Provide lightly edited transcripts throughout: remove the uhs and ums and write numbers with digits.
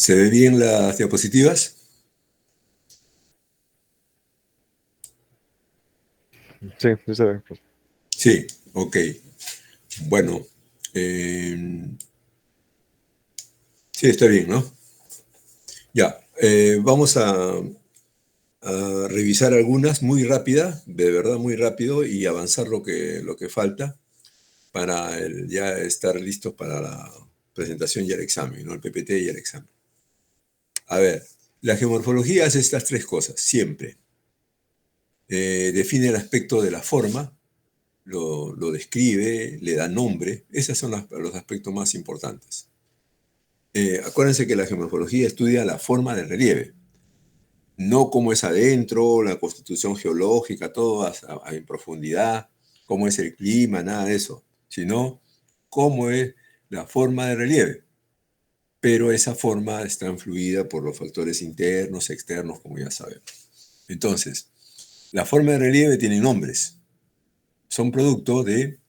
¿Se ve bien las diapositivas? Sí, sí se ve. Sí, ok. Bueno, eh, sí, está bien, ¿no? Ya, vamos a revisar algunas muy rápida, de verdad muy rápido, y avanzar lo que falta para ya estar listos para la presentación y el examen, ¿no? El PPT y el examen. A ver, la geomorfología hace estas tres cosas, siempre. Define el aspecto de la forma, lo describe, le da nombre. Esos son los aspectos más importantes. Acuérdense que la geomorfología estudia la forma del relieve, no cómo es adentro, la constitución geológica, todo en profundidad, cómo es el clima, nada de eso, sino cómo es la forma del relieve. Pero esa forma está influida por los factores internos, externos, como ya sabemos. Entonces, la forma de relieve tiene nombres. Son producto de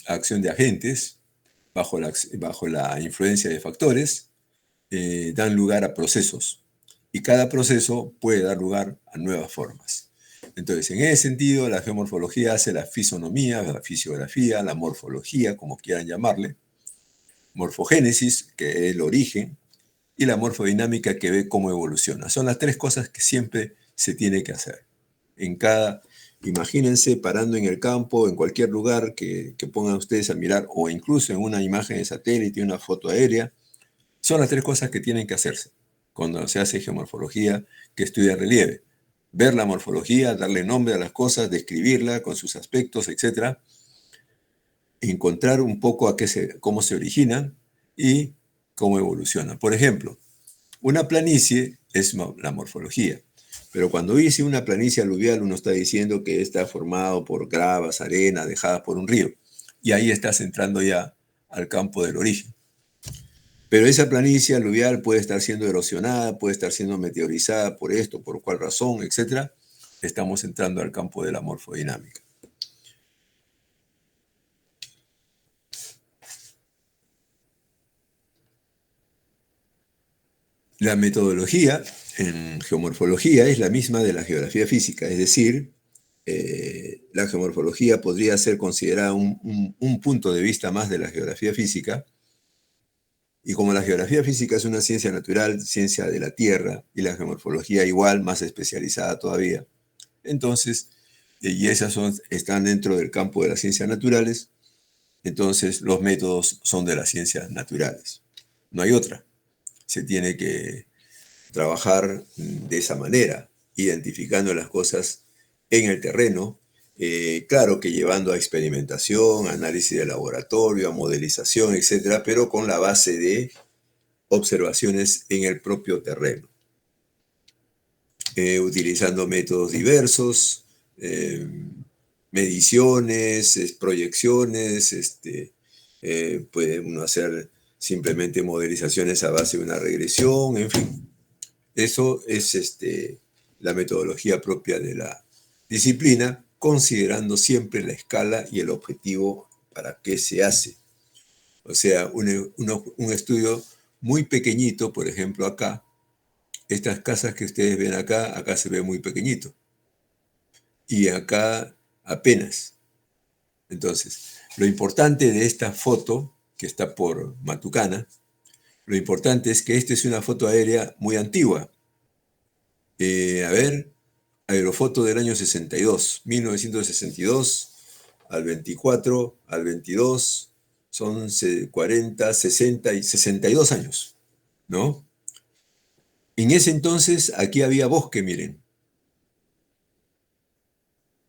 acción de agentes bajo la influencia de factores, dan lugar a procesos. Y cada proceso puede dar lugar a nuevas formas. Entonces, en ese sentido, la geomorfología hace la fisonomía, la fisiografía, la morfología, como quieran llamarle, morfogénesis, que es el origen, y la morfodinámica, que ve cómo evoluciona. Son las tres cosas que siempre se tiene que hacer. Imagínense parando en el campo, en cualquier lugar que pongan ustedes a mirar, o incluso en una imagen de satélite, una foto aérea, son las tres cosas que tienen que hacerse cuando se hace geomorfología, que estudia relieve. Ver la morfología, darle nombre a las cosas, describirla con sus aspectos, etc. Encontrar un poco cómo se originan y cómo evolucionan. Por ejemplo, una planicie es la morfología, pero cuando dice una planicie aluvial, uno está diciendo que está formado por gravas, arena, dejadas por un río. Y ahí estás entrando ya al campo del origen. Pero esa planicie aluvial puede estar siendo erosionada, puede estar siendo meteorizada por esto, por cuál razón, etc. Estamos entrando al campo de la morfodinámica. La metodología en geomorfología es la misma de la geografía física, es decir, la geomorfología podría ser considerada un punto de vista más de la geografía física, y como la geografía física es una ciencia natural, ciencia de la Tierra, y la geomorfología igual, más especializada todavía, entonces, y están dentro del campo de las ciencias naturales, entonces los métodos son de las ciencias naturales. No hay otra. Se tiene que trabajar de esa manera, identificando las cosas en el terreno, claro que llevando a experimentación, análisis de laboratorio, a modelización, etcétera, pero con la base de observaciones en el propio terreno, utilizando métodos diversos, mediciones, proyecciones, puede uno hacer simplemente modelizaciones a base de una regresión, en fin. Eso es la metodología propia de la disciplina, considerando siempre la escala y el objetivo para qué se hace. O sea, un estudio muy pequeñito, por ejemplo acá, estas casas que ustedes ven acá se ve muy pequeñito. Y acá apenas. Entonces, lo importante de esta foto, que está por Matucana, lo importante es que esta es una foto aérea muy antigua. A ver, aerofoto del año 62, 1962 al 24, al 22, son 40, 60 y 62 años, ¿no? En ese entonces aquí había bosque, miren.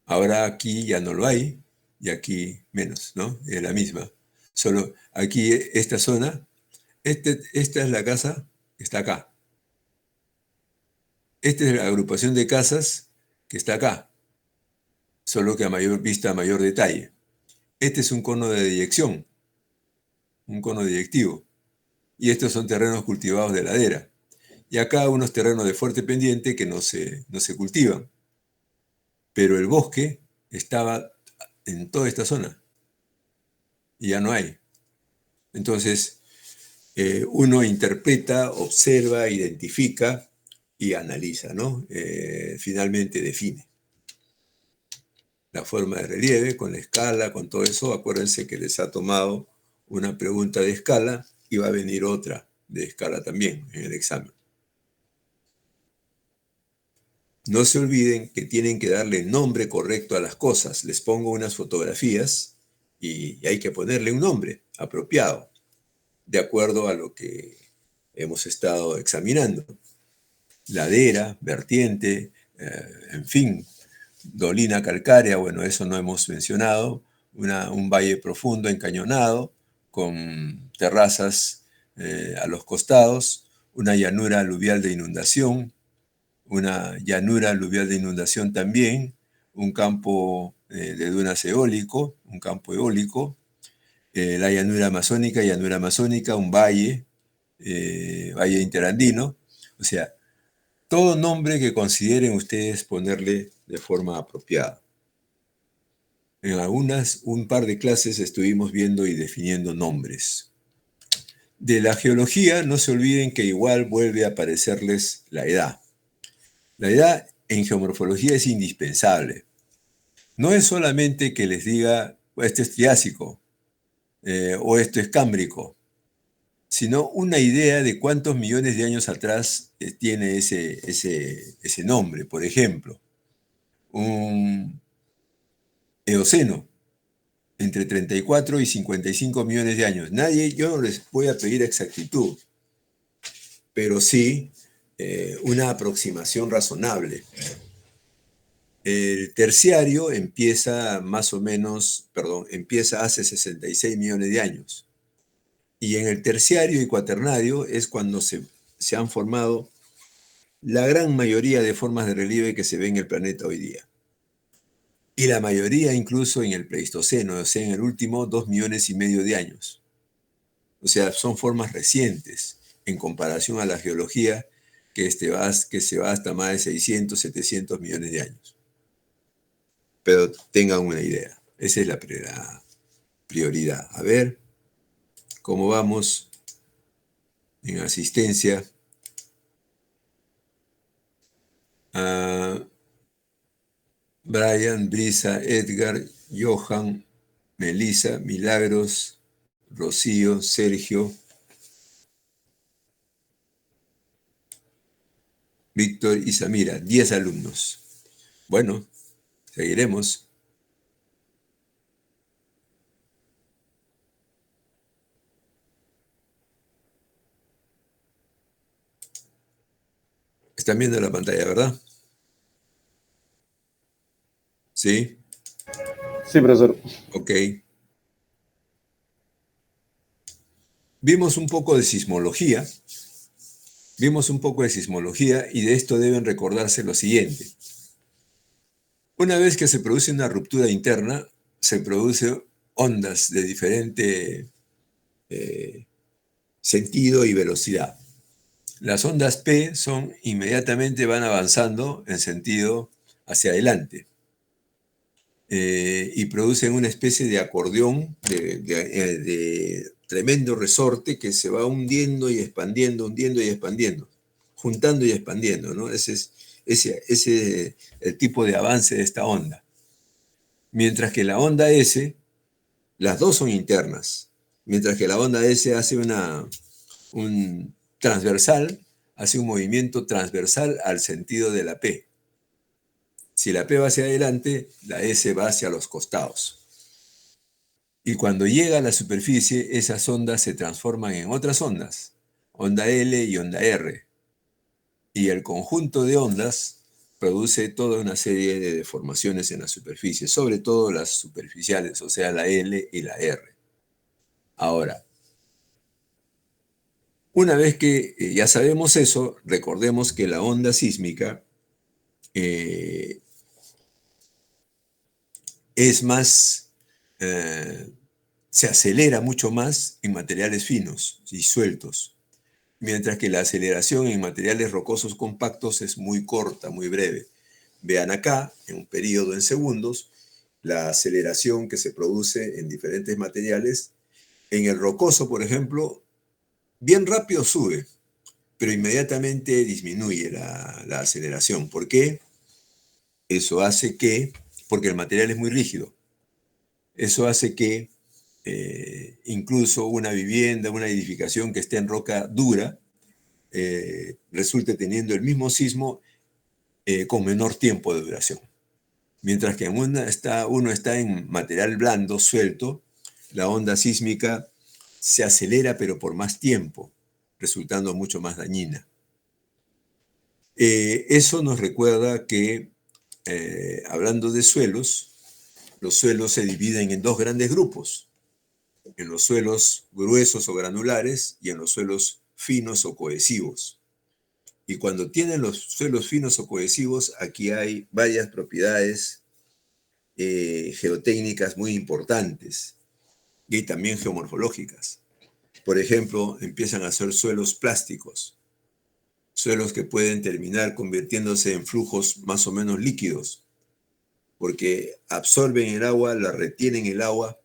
Ahora aquí ya no lo hay y aquí menos, ¿no? Es la misma. Solo aquí esta zona, esta es la casa que está acá. Esta es la agrupación de casas que está acá, solo que a mayor vista, a mayor detalle. Este es un cono de deyección, un cono directivo. Y estos son terrenos cultivados de ladera. Y acá unos terrenos de fuerte pendiente que no se cultivan. Pero el bosque estaba en toda esta zona y ya no hay. Entonces, uno interpreta, observa, identifica y analiza, ¿no? Finalmente define. La forma de relieve, con la escala, con todo eso, acuérdense que les ha tomado una pregunta de escala y va a venir otra de escala también en el examen. No se olviden que tienen que darle nombre correcto a las cosas. Les pongo unas fotografías y hay que ponerle un nombre apropiado, de acuerdo a lo que hemos estado examinando. Ladera, vertiente, en fin, dolina calcárea, bueno, eso no hemos mencionado, un valle profundo, encañonado, con terrazas a los costados, una llanura aluvial de inundación, una llanura aluvial de inundación también, un campo de dunas eólico, un campo eólico, la llanura amazónica, un valle, valle interandino, o sea, todo nombre que consideren ustedes ponerle de forma apropiada. En un par de clases estuvimos viendo y definiendo nombres. De la geología, no se olviden que igual vuelve a aparecerles la edad. La edad en geomorfología es indispensable. No es solamente que les diga, esto es Triásico o esto es Cámbrico, sino una idea de cuántos millones de años atrás tiene ese nombre. Por ejemplo, un Eoceno, entre 34 y 55 millones de años. Yo no les voy a pedir exactitud, pero sí una aproximación razonable. El terciario empieza empieza hace 66 millones de años. Y en el terciario y cuaternario es cuando se han formado la gran mayoría de formas de relieve que se ve en el planeta hoy día. Y la mayoría incluso en el Pleistoceno, o sea, en el último 2,5 millones de años. O sea, son formas recientes en comparación a la geología que se va hasta más de 600, 700 millones de años. Pero tengan una idea. Esa es la prioridad. A ver cómo vamos en asistencia. Brian, Brisa, Edgar, Johan, Melissa, Milagros, Rocío, Sergio, Víctor y Samira. 10 alumnos. Bueno, seguiremos. Están viendo la pantalla, ¿verdad? ¿Sí? Sí, profesor. Ok. Vimos un poco de sismología. Y de esto deben recordarse lo siguiente. Una vez que se produce una ruptura interna, se producen ondas de diferente sentido y velocidad. Las ondas P inmediatamente van avanzando en sentido hacia adelante y producen una especie de acordeón, de tremendo resorte que se va hundiendo y expandiendo, juntando y expandiendo, ¿no? Ese es el tipo de avance de esta onda. Mientras que la onda S, las dos son internas, mientras que la onda S hace un transversal, hace un movimiento transversal al sentido de la P. Si la P va hacia adelante, la S va hacia los costados. Y cuando llega a la superficie, esas ondas se transforman en otras ondas, onda L y onda R. Y el conjunto de ondas produce toda una serie de deformaciones en la superficie, sobre todo las superficiales, o sea, la L y la R. Ahora, una vez que ya sabemos eso, recordemos que la onda sísmica es más, se acelera mucho más en materiales finos y sueltos, mientras que la aceleración en materiales rocosos compactos es muy corta, muy breve. Vean acá, en un periodo en segundos, la aceleración que se produce en diferentes materiales. En el rocoso, por ejemplo, Bien rápido sube, pero inmediatamente disminuye la aceleración. ¿Por qué? Eso hace que, porque el material es muy rígido, eso hace que incluso una vivienda, una edificación que esté en roca dura, resulte teniendo el mismo sismo con menor tiempo de duración. Mientras que uno está en material blando, suelto, la onda sísmica se acelera pero por más tiempo, resultando mucho más dañina. Eso nos recuerda que, hablando de suelos, los suelos se dividen en dos grandes grupos, en los suelos gruesos o granulares y en los suelos finos o cohesivos. Y cuando tienen los suelos finos o cohesivos, aquí hay varias propiedades geotécnicas muy importantes y también geomorfológicas. Por ejemplo, empiezan a ser suelos plásticos, suelos que pueden terminar convirtiéndose en flujos más o menos líquidos, porque absorben el agua, la retienen el agua,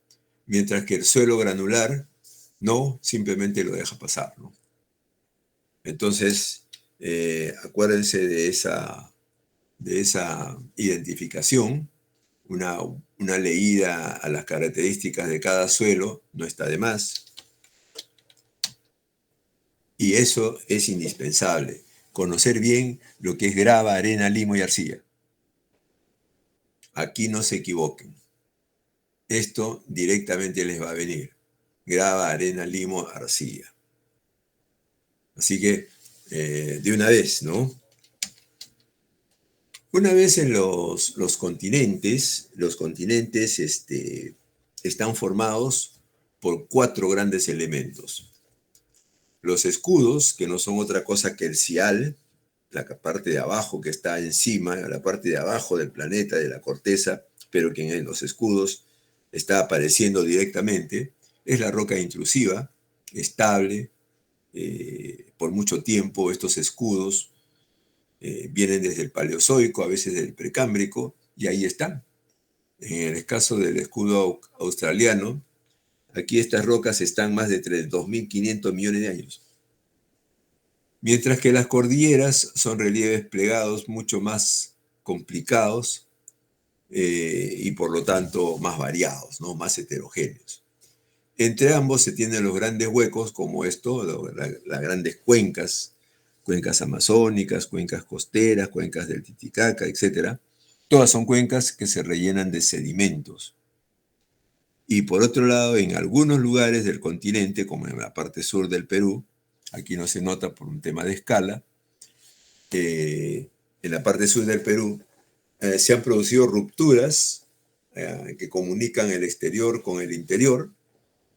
mientras que el suelo granular no, simplemente lo deja pasar, ¿no? Entonces, acuérdense de esa identificación, una leída a las características de cada suelo no está de más, y eso es indispensable, conocer bien lo que es grava, arena, limo y arcilla. Aquí no se equivoquen. Esto directamente les va a venir. Grava, arena, limo, arcilla. Así que, de una vez, ¿no? Una vez en los continentes están formados por 4 grandes elementos. Los escudos, que no son otra cosa que el cial, la parte de abajo que está encima, la parte de abajo del planeta, de la corteza, pero que en los escudos está apareciendo directamente, es la roca intrusiva, estable, por mucho tiempo estos escudos vienen desde el Paleozoico, a veces del Precámbrico, y ahí están. En el caso del escudo australiano, aquí estas rocas están más de 2.500 millones de años. Mientras que las cordilleras son relieves plegados mucho más complicados y por lo tanto más variados, ¿no? Más heterogéneos. Entre ambos se tienen los grandes huecos como esto, las grandes cuencas amazónicas, cuencas costeras, cuencas del Titicaca, etc. Todas son cuencas que se rellenan de sedimentos. Y por otro lado, en algunos lugares del continente, como en la parte sur del Perú, aquí no se nota por un tema de escala, en la parte sur del Perú se han producido rupturas que comunican el exterior con el interior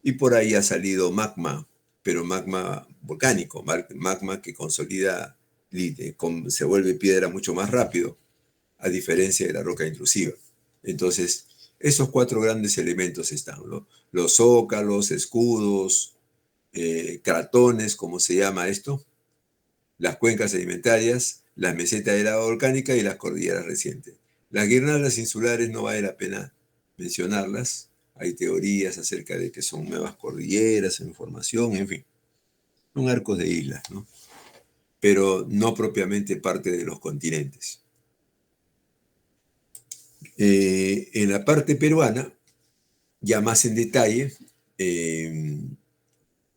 y por ahí ha salido magma, pero magma volcánico, magma que consolida, se vuelve piedra mucho más rápido, a diferencia de la roca intrusiva. Entonces, esos 4 grandes elementos están, ¿no? Los zócalos, escudos, cratones, como se llama esto, las cuencas sedimentarias, las mesetas de lava volcánica y las cordilleras recientes. Las guirnaldas insulares no vale la pena mencionarlas. Hay teorías acerca de que son nuevas cordilleras en formación, en fin. Son arcos de islas, ¿no? Pero no propiamente parte de los continentes. En la parte peruana, ya más en detalle,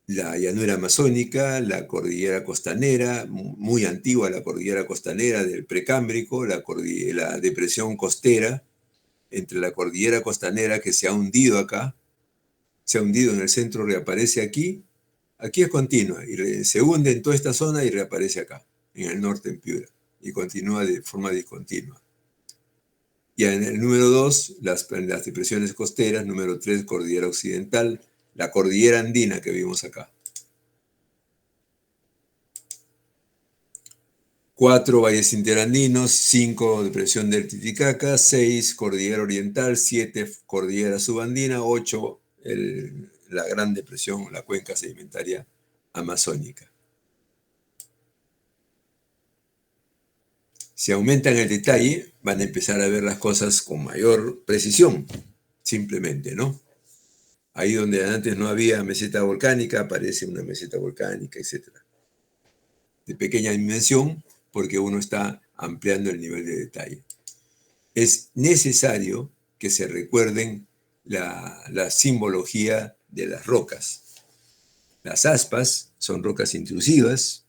la llanura amazónica, la cordillera costanera, muy antigua la cordillera costanera del Precámbrico, la depresión costera, entre la cordillera costanera que se ha hundido acá, se ha hundido en el centro, reaparece aquí, aquí es continua, y se hunde en toda esta zona y reaparece acá, en el norte en Piura, y continúa de forma discontinua. Y en el número 2, las depresiones costeras, número 3, cordillera occidental, la cordillera andina que vimos acá. 4, valles interandinos, 5, depresión del Titicaca, 6, cordillera oriental, 7, cordillera subandina, 8, la gran depresión, la cuenca sedimentaria amazónica. Si aumentan el detalle, van a empezar a ver las cosas con mayor precisión, simplemente, ¿no? Ahí donde antes no había meseta volcánica, aparece una meseta volcánica, etcétera. De pequeña dimensión, porque uno está ampliando el nivel de detalle. Es necesario que se recuerden la simbología de las rocas. Las aspas son rocas intrusivas,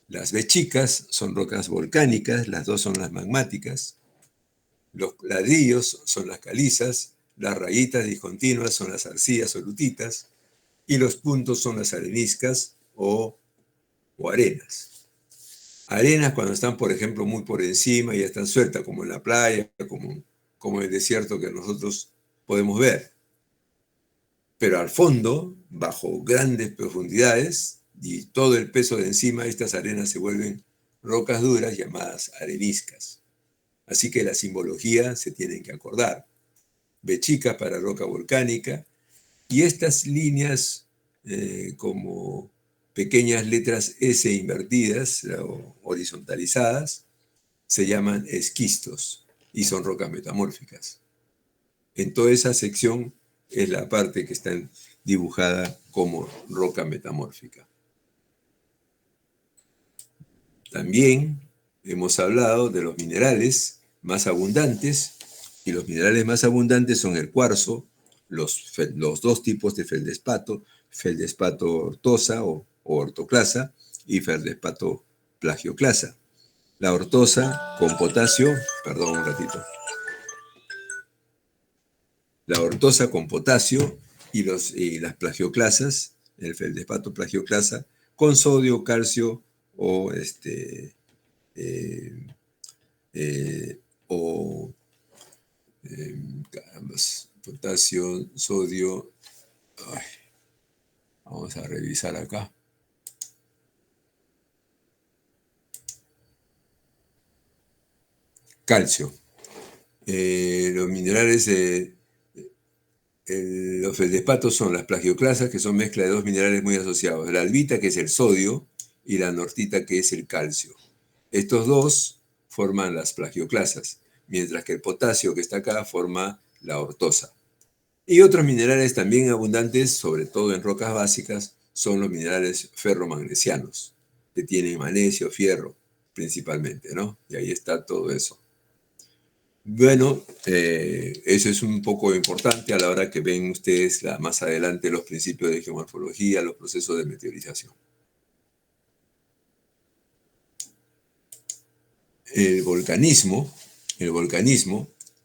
las vechicas son rocas volcánicas, las dos son las magmáticas, los ladrillos son las calizas, las rayitas discontinuas son las arcillas o lutitas, y los puntos son las areniscas o arenas. Arenas cuando están, por ejemplo, muy por encima y ya están sueltas, como en la playa, como el desierto que nosotros podemos ver. Pero al fondo, bajo grandes profundidades y todo el peso de encima, estas arenas se vuelven rocas duras llamadas areniscas. Así que la simbología se tiene que acordar. Vechicas para roca volcánica, y estas líneas como pequeñas letras S invertidas o horizontalizadas se llaman esquistos y son rocas metamórficas. En toda esa sección es la parte que está dibujada como roca metamórfica. También hemos hablado de los minerales más abundantes, y los minerales más abundantes son el cuarzo, los dos tipos de feldespato ortosa o ortoclasa y feldespato plagioclasa. La ortosa con potasio, perdón un ratito, la ortosa con potasio y las plagioclasas, el feldespato plagioclasa, con sodio, calcio o eh, eh, o potasio, sodio. Ay, vamos a revisar acá. Calcio. Los minerales, los feldespatos son las plagioclasas, que son mezcla de dos minerales muy asociados. La albita, que es el sodio, y la nortita, que es el calcio. Estos dos forman las plagioclasas, mientras que el potasio, que está acá, forma la ortosa. Y otros minerales también abundantes, sobre todo en rocas básicas, son los minerales ferromagnesianos, que tienen magnesio, fierro, principalmente, ¿no? Y ahí está todo eso. Bueno, eso es un poco importante a la hora que ven ustedes más adelante los principios de geomorfología, los procesos de meteorización. El volcanismo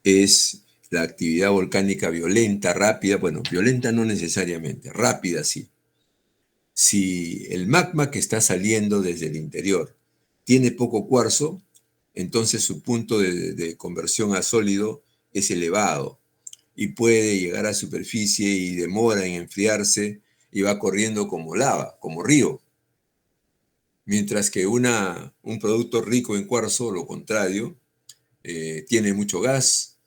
es la actividad volcánica violenta, rápida, bueno, violenta no necesariamente, rápida sí. Si el magma que está saliendo desde el interior tiene poco cuarzo, entonces su punto de conversión a sólido es elevado y puede llegar a superficie y demora en enfriarse y va corriendo como lava, como río. Mientras que un producto rico en cuarzo, lo contrario, tiene mucho gas,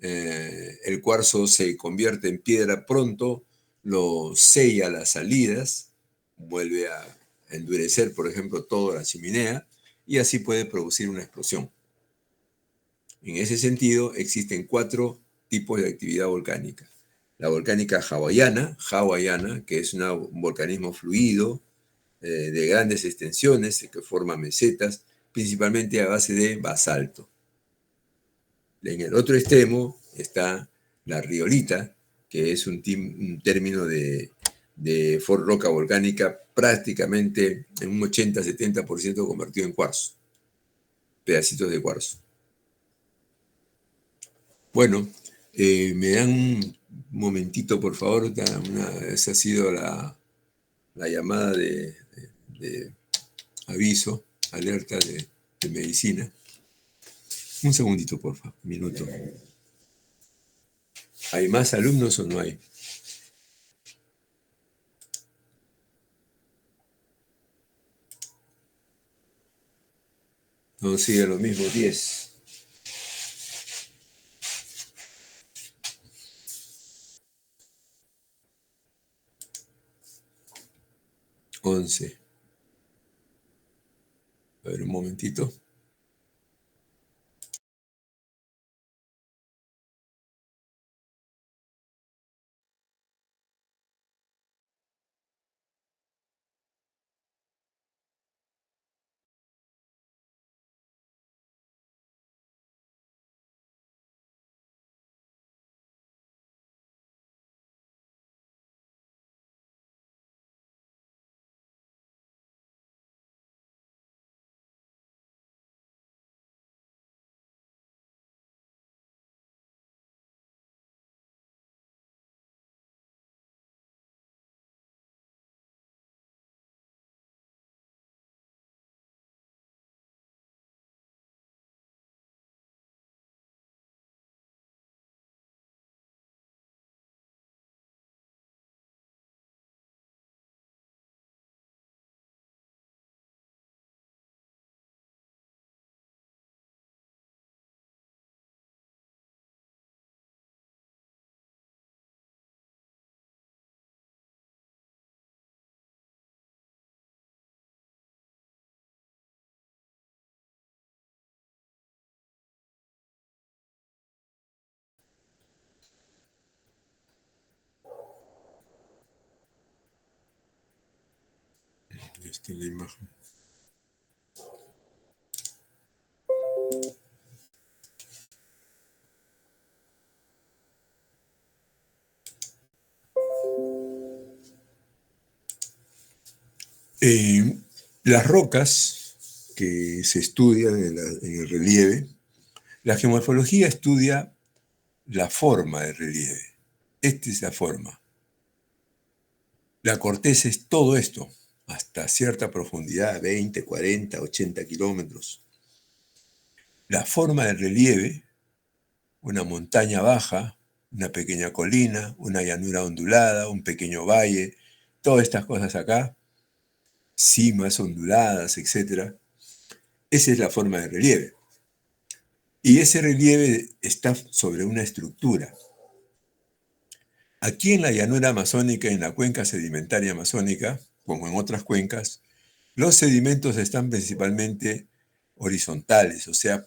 el cuarzo se convierte en piedra pronto, lo sella las salidas, vuelve a endurecer, por ejemplo, toda la chimenea, y así puede producir una explosión. En ese sentido, existen 4 tipos de actividad volcánica. La volcánica hawaiana, que es un volcanismo fluido, de grandes extensiones, que forma mesetas, principalmente a base de basalto. En el otro extremo está la riolita, que es un término de roca volcánica prácticamente en un 80-70% convertido en cuarzo, pedacitos de cuarzo. Bueno, me dan un momentito, por favor. Esa ha sido la llamada de aviso, alerta de medicina. Un segundito, por favor, un minuto. ¿Hay más alumnos o no hay? No, sigue lo mismo, 10. Once. A ver, un momentito. Esta es la imagen. Las rocas que se estudian en el relieve, la geomorfología estudia la forma del relieve. Esta es la forma. La corteza es todo esto, hasta cierta profundidad, 20, 40, 80 kilómetros. La forma del relieve, una montaña baja, una pequeña colina, una llanura ondulada, un pequeño valle, todas estas cosas acá, cimas onduladas, etc. Esa es la forma del relieve. Y ese relieve está sobre una estructura. Aquí en la llanura amazónica, en la cuenca sedimentaria amazónica, como en otras cuencas, los sedimentos están principalmente horizontales, o sea,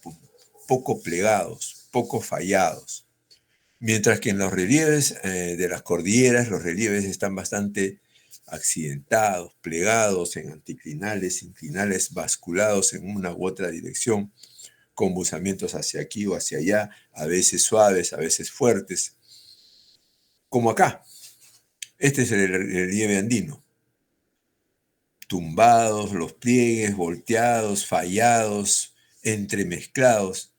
poco plegados, poco fallados. Mientras que en los relieves de las cordilleras, los relieves están bastante accidentados, plegados en anticlinales, inclinales, basculados en una u otra dirección, con buzamientos hacia aquí o hacia allá, a veces suaves, a veces fuertes, como acá. Este es el relieve andino. Tumbados, los pliegues, volteados, fallados, entremezclados,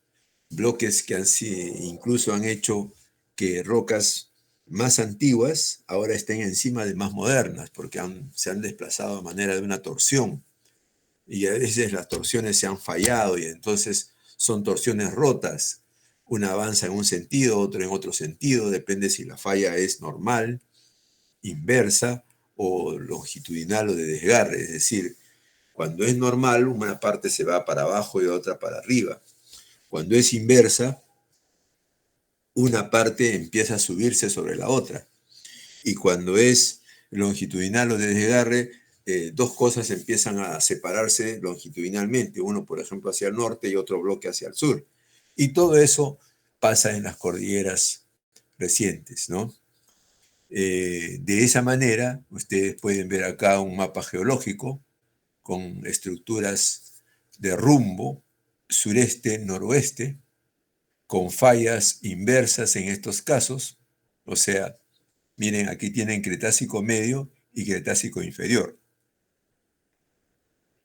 bloques que incluso han hecho que rocas más antiguas ahora estén encima de más modernas, porque se han desplazado a manera de una torsión. Y a veces las torsiones se han fallado y entonces son torsiones rotas. Una avanza en un sentido, otro en otro sentido, depende si la falla es normal, inversa o longitudinal o de desgarre. Es decir, cuando es normal, una parte se va para abajo y otra para arriba. Cuando es inversa, una parte empieza a subirse sobre la otra. Y cuando es longitudinal o de desgarre, dos cosas empiezan a separarse longitudinalmente, uno por ejemplo hacia el norte y otro bloque hacia el sur. Y todo eso pasa en las cordilleras recientes, ¿no? De esa manera, ustedes pueden ver acá un mapa geológico con estructuras de rumbo sureste-noroeste, con fallas inversas en estos casos, o sea, miren, aquí tienen Cretácico medio y Cretácico inferior.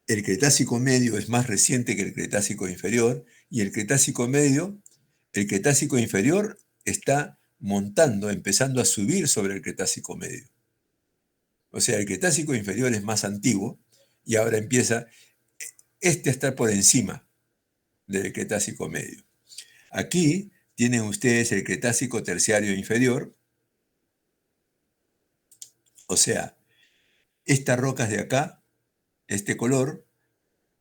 El Cretácico medio es más reciente que el Cretácico inferior y el Cretácico medio, el Cretácico inferior está montando, empezando a subir sobre el Cretácico medio. O sea, el Cretácico inferior es más antiguo y ahora empieza a estar por encima del Cretácico medio. Aquí tienen ustedes el Cretácico terciario inferior, o sea, estas rocas de acá, este color,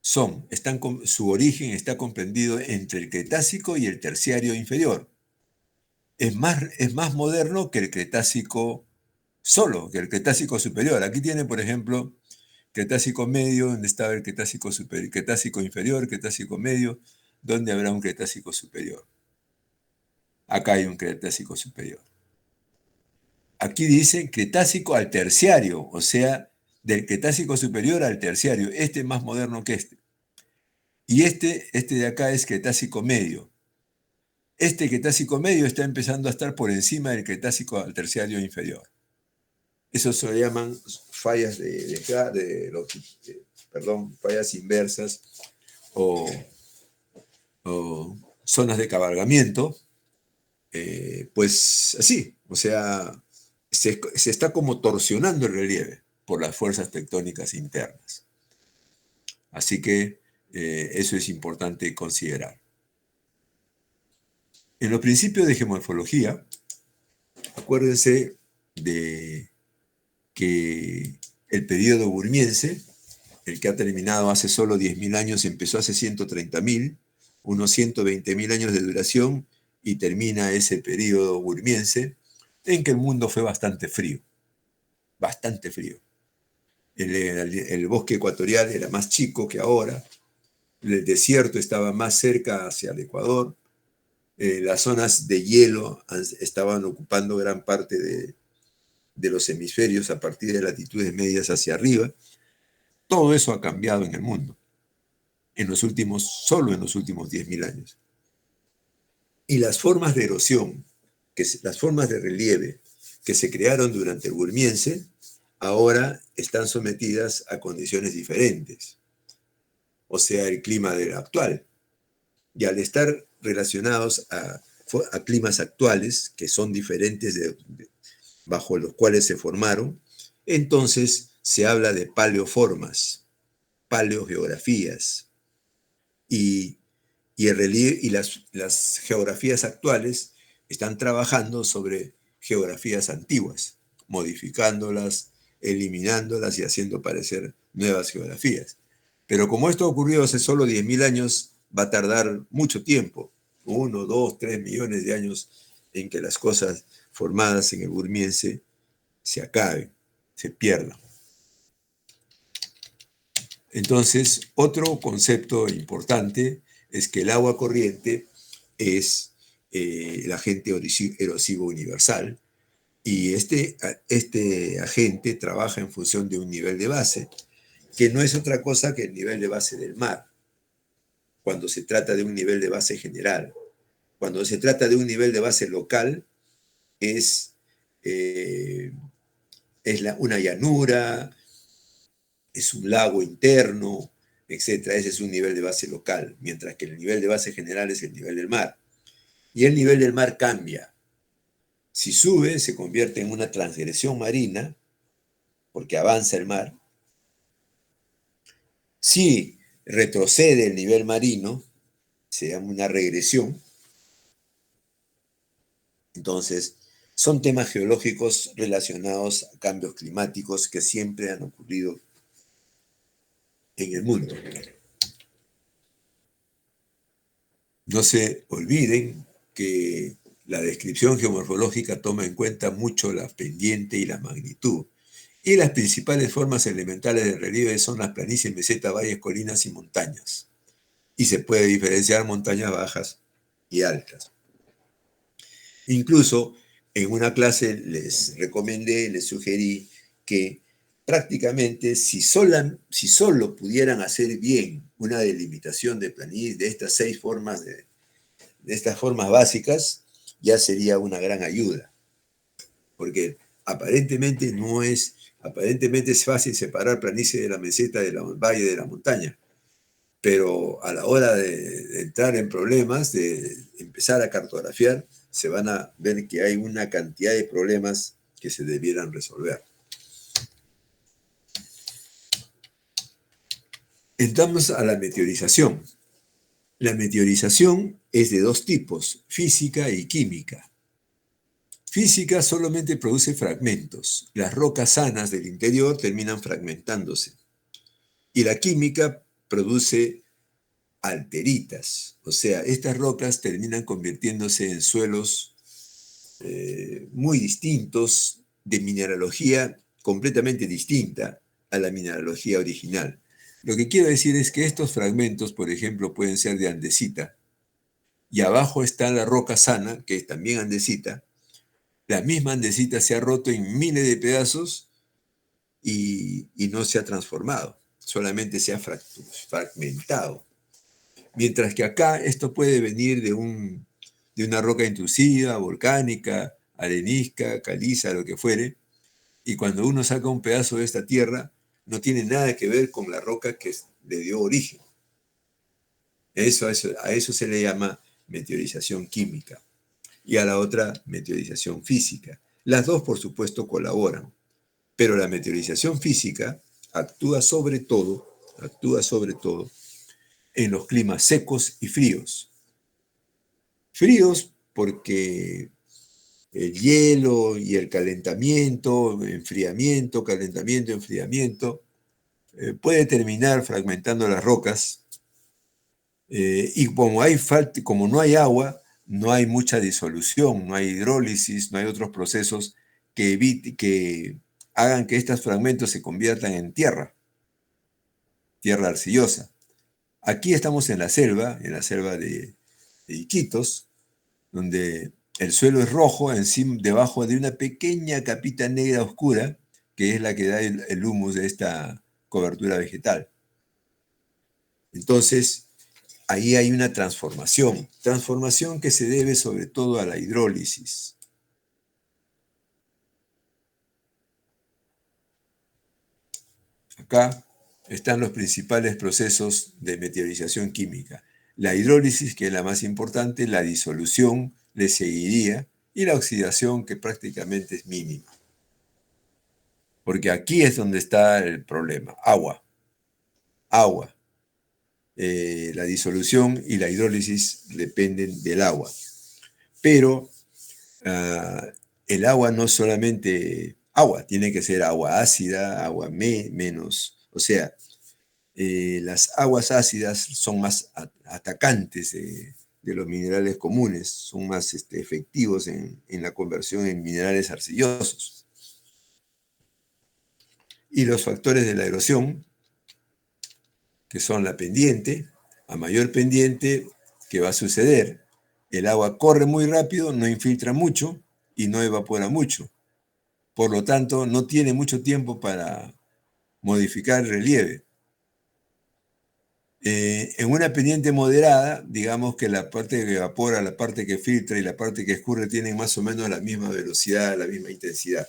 su origen está comprendido entre el Cretácico y el terciario inferior. Es más moderno que el Cretácico solo, que el Cretácico superior. Aquí tiene, por ejemplo, Cretácico medio, donde estaba el Cretácico superior, Cretácico inferior, Cretácico medio, donde habrá un Cretácico superior. Acá hay un Cretácico superior. Aquí dice Cretácico al terciario, o sea, del Cretácico superior al terciario. Este es más moderno que este. Y este de acá es Cretácico medio. Este Cretácico medio está empezando a estar por encima del Cretácico al terciario inferior. Eso se le llaman fallas fallas inversas o zonas de cabalgamiento. Pues así, o sea, se está como torsionando el relieve por las fuerzas tectónicas internas. Así que eso es importante considerar. En los principios de geomorfología, acuérdense de que el periodo burmiense, el que ha terminado hace solo 10.000 años, empezó hace 130.000, unos 120.000 años de duración, y termina ese periodo burmiense en que el mundo fue bastante frío, bastante frío. El bosque ecuatorial era más chico que ahora, el desierto estaba más cerca hacia el Ecuador, las zonas de hielo estaban ocupando gran parte de los hemisferios a partir de latitudes medias hacia arriba, Todo eso ha cambiado en el mundo, solo en los últimos 10.000 años. Y las formas de erosión, las formas de relieve que se crearon durante el Burmiense, ahora están sometidas a condiciones diferentes, o sea, el clima del actual. Y al estar relacionados a climas actuales, que son diferentes bajo los cuales se formaron, entonces se habla de paleoformas, paleogeografías, y el relieve y las geografías actuales están trabajando sobre geografías antiguas, modificándolas, eliminándolas y haciendo parecer nuevas geografías. Pero como esto ocurrió hace solo 10.000 años, va a tardar mucho tiempo, 1, 2, 3 millones de años, en que las cosas formadas en el Burmiense se acaben, se pierdan. Entonces, otro concepto importante es que el agua corriente es el agente erosivo universal, y este agente trabaja en función de un nivel de base, que no es otra cosa que el nivel de base del mar, cuando se trata de un nivel de base general. Cuando se trata de un nivel de base local, es una llanura, es un lago interno, etcétera. Ese es un nivel de base local, mientras que el nivel de base general es el nivel del mar. Y el nivel del mar cambia. Si sube, se convierte en una transgresión marina, porque avanza el mar. Si retrocede el nivel marino, se llama una regresión. Entonces, son temas geológicos relacionados a cambios climáticos que siempre han ocurrido en el mundo. No se olviden que la descripción geomorfológica toma en cuenta mucho la pendiente y la magnitud. Y las principales formas elementales de relieve son las planicies, mesetas, valles, colinas y montañas. Y se puede diferenciar montañas bajas y altas. Incluso en una clase les recomendé, les sugerí que prácticamente si solo pudieran hacer bien una delimitación de planicies de estas 6 formas, de estas formas básicas, ya sería una gran ayuda. Porque aparentemente es fácil separar planicie de la meseta, del valle, de la montaña. Pero a la hora de entrar en problemas, de empezar a cartografiar, se van a ver que hay una cantidad de problemas que se debieran resolver. Entramos a la meteorización. La meteorización es de 2 tipos, física y química. Física solamente produce fragmentos. Las rocas sanas del interior terminan fragmentándose. Y la química produce alteritas, o sea, estas rocas terminan convirtiéndose en suelos muy distintos, de mineralogía completamente distinta a la mineralogía original. Lo que quiero decir es que estos fragmentos, por ejemplo, pueden ser de andesita, y abajo está la roca sana, que es también andesita. La misma andesita se ha roto en miles de pedazos y no se ha transformado, solamente se ha fragmentado. Mientras que acá esto puede venir de una roca intrusiva, volcánica, arenisca, caliza, lo que fuere, y cuando uno saca un pedazo de esta tierra, no tiene nada que ver con la roca que le dio origen. A eso se le llama meteorización química, y a la otra meteorización física. Las dos, por supuesto, colaboran, pero la meteorización física actúa sobre todo en los climas secos y fríos. Fríos porque el hielo y el calentamiento, enfriamiento, calentamiento, enfriamiento, puede terminar fragmentando las rocas, y como no hay agua, no hay mucha disolución, no hay hidrólisis, no hay otros procesos que hagan que estos fragmentos se conviertan en tierra arcillosa. Aquí estamos en la selva de Iquitos, donde el suelo es rojo, debajo de una pequeña capita negra oscura, que es la que da el humus de esta cobertura vegetal. Entonces, ahí hay una transformación que se debe sobre todo a la hidrólisis. Acá están los principales procesos de meteorización química. La hidrólisis, que es la más importante, la disolución le seguiría, y la oxidación, que prácticamente es mínima. Porque aquí es donde está el problema. Agua. La disolución y la hidrólisis dependen del agua. Pero el agua no solamente agua, tiene que ser agua ácida, agua menos. O sea, las aguas ácidas son más atacantes de los minerales comunes, son más efectivos en la conversión en minerales arcillosos. Y los factores de la erosión, que son la pendiente, a mayor pendiente, ¿qué va a suceder? El agua corre muy rápido, no infiltra mucho y no evapora mucho. Por lo tanto, no tiene mucho tiempo para modificar el relieve. En una pendiente moderada, digamos que la parte que evapora, la parte que filtra y la parte que escurre tienen más o menos la misma velocidad, la misma intensidad.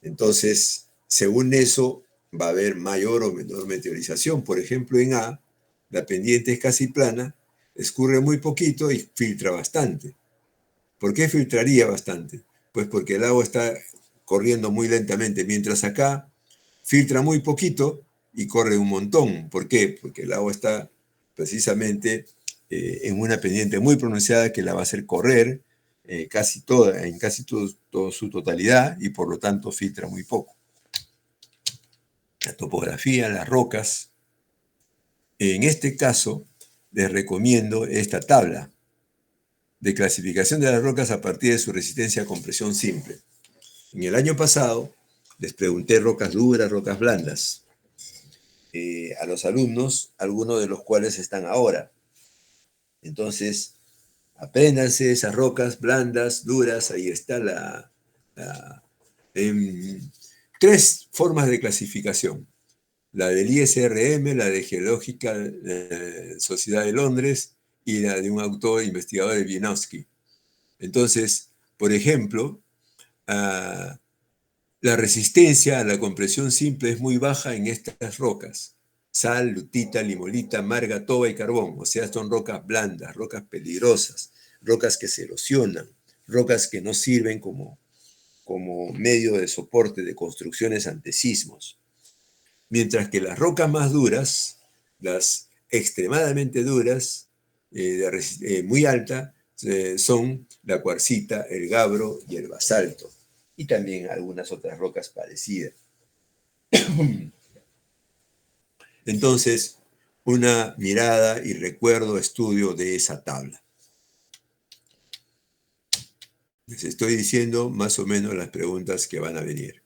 Entonces, según eso, va a haber mayor o menor meteorización. Por ejemplo, en A, la pendiente es casi plana, escurre muy poquito y filtra bastante. ¿Por qué filtraría bastante? Pues porque el agua está corriendo muy lentamente, mientras acá filtra muy poquito y corre un montón. ¿Por qué? Porque el agua está precisamente en una pendiente muy pronunciada que la va a hacer correr en casi toda su totalidad, y por lo tanto filtra muy poco. La topografía, las rocas. En este caso, les recomiendo esta tabla de clasificación de las rocas a partir de su resistencia a compresión simple. En el año pasado les pregunté rocas duras, rocas blandas, a los alumnos, algunos de los cuales están ahora. Entonces, apréndanse esas rocas blandas, duras, ahí está tres formas de clasificación. La del ISRM, la de Geológica Sociedad de Londres y la de un autor investigador de Wieniawski. Entonces, por ejemplo, la resistencia a la compresión simple es muy baja en estas rocas: sal, lutita, limolita, marga, toba y carbón. O sea, son rocas blandas, rocas peligrosas, rocas que se erosionan, rocas que no sirven como medio de soporte de construcciones ante sismos. Mientras que las rocas más duras, las extremadamente duras, muy alta, son la cuarcita, el gabro y el basalto, y también algunas otras rocas parecidas. Entonces, una mirada y recuerdo, estudio de esa tabla. Les estoy diciendo más o menos las preguntas que van a venir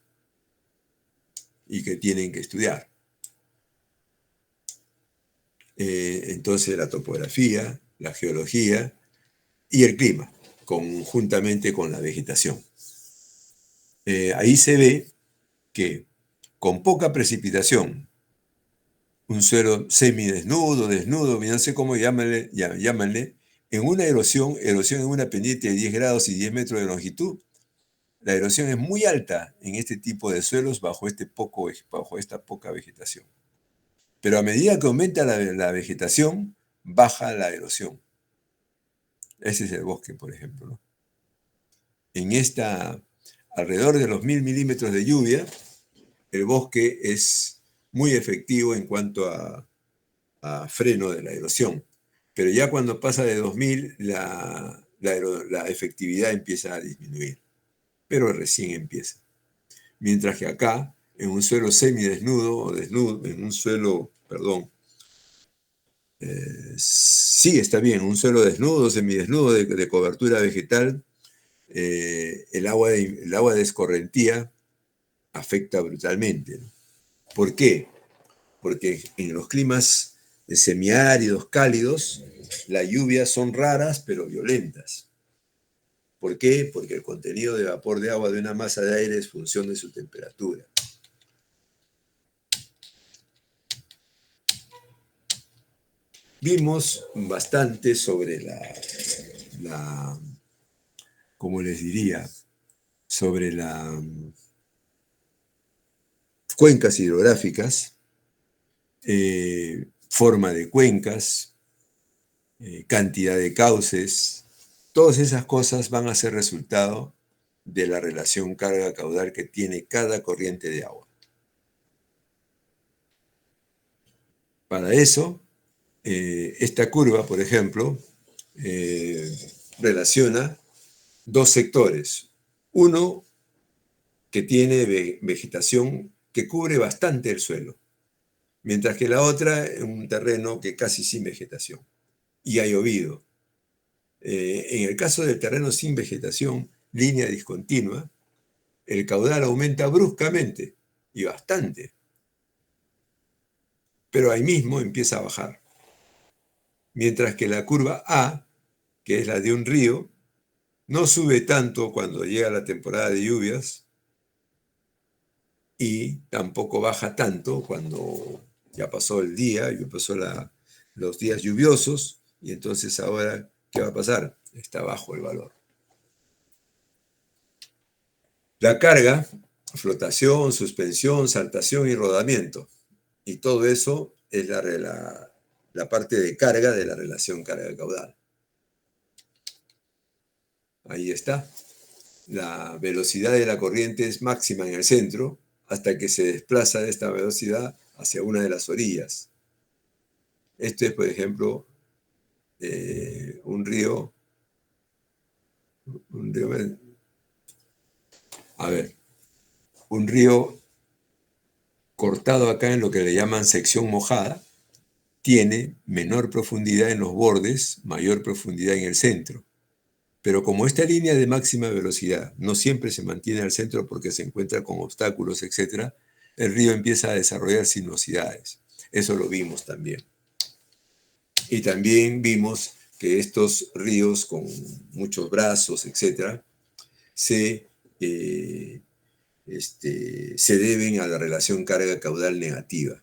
y que tienen que estudiar. Entonces, la topografía, la geología y el clima, conjuntamente con la vegetación. Ahí se ve que con poca precipitación, un suelo semidesnudo, desnudo, no sé cómo llámanle, en una erosión en una pendiente de 10 grados y 10 metros de longitud, la erosión es muy alta en este tipo de suelos bajo esta poca vegetación. Pero a medida que aumenta la vegetación, baja la erosión. Ese es el bosque, por ejemplo, ¿no? Alrededor de los 1000 milímetros de lluvia, el bosque es muy efectivo en cuanto a freno de la erosión. Pero ya cuando pasa de 2000, la efectividad empieza a disminuir. Pero recién empieza. Mientras que acá, en un suelo semidesnudo, o desnudo, en un suelo, sí, está bien, un suelo desnudo, semidesnudo, de cobertura vegetal, el agua de escorrentía afecta brutalmente, ¿no? ¿Por qué? Porque en los climas semiáridos, cálidos, las lluvias son raras pero violentas. ¿Por qué? Porque el contenido de vapor de agua de una masa de aire es función de su temperatura. Vimos bastante sobre ¿cómo les diría? Sobre las cuencas hidrográficas, forma de cuencas, cantidad de cauces. Todas esas cosas van a ser resultado de la relación carga-caudal que tiene cada corriente de agua. Para eso, esta curva, por ejemplo, relaciona dos sectores. Uno que tiene vegetación que cubre bastante el suelo, mientras que la otra es un terreno que casi sin vegetación y ha llovido. En el caso del terreno sin vegetación, línea discontinua, el caudal aumenta bruscamente y bastante, pero ahí mismo empieza a bajar. Mientras que la curva A, que es la de un río, no sube tanto cuando llega la temporada de lluvias y tampoco baja tanto cuando ya pasó el día, ya pasó los días lluviosos, y entonces ahora, ¿qué va a pasar? Está bajo el valor. La carga, flotación, suspensión, saltación y rodamiento. Y todo eso es la parte de carga de la relación carga-caudal. Ahí está. La velocidad de la corriente es máxima en el centro hasta que se desplaza de esta velocidad hacia una de las orillas. Este es, por ejemplo, un río. A ver, un río cortado acá en lo que le llaman sección mojada, tiene menor profundidad en los bordes, mayor profundidad en el centro. Pero como esta línea de máxima velocidad no siempre se mantiene al centro porque se encuentra con obstáculos, etc., el río empieza a desarrollar sinuosidades. Eso lo vimos también. Y también vimos que estos ríos con muchos brazos, etc., se deben a la relación carga-caudal negativa.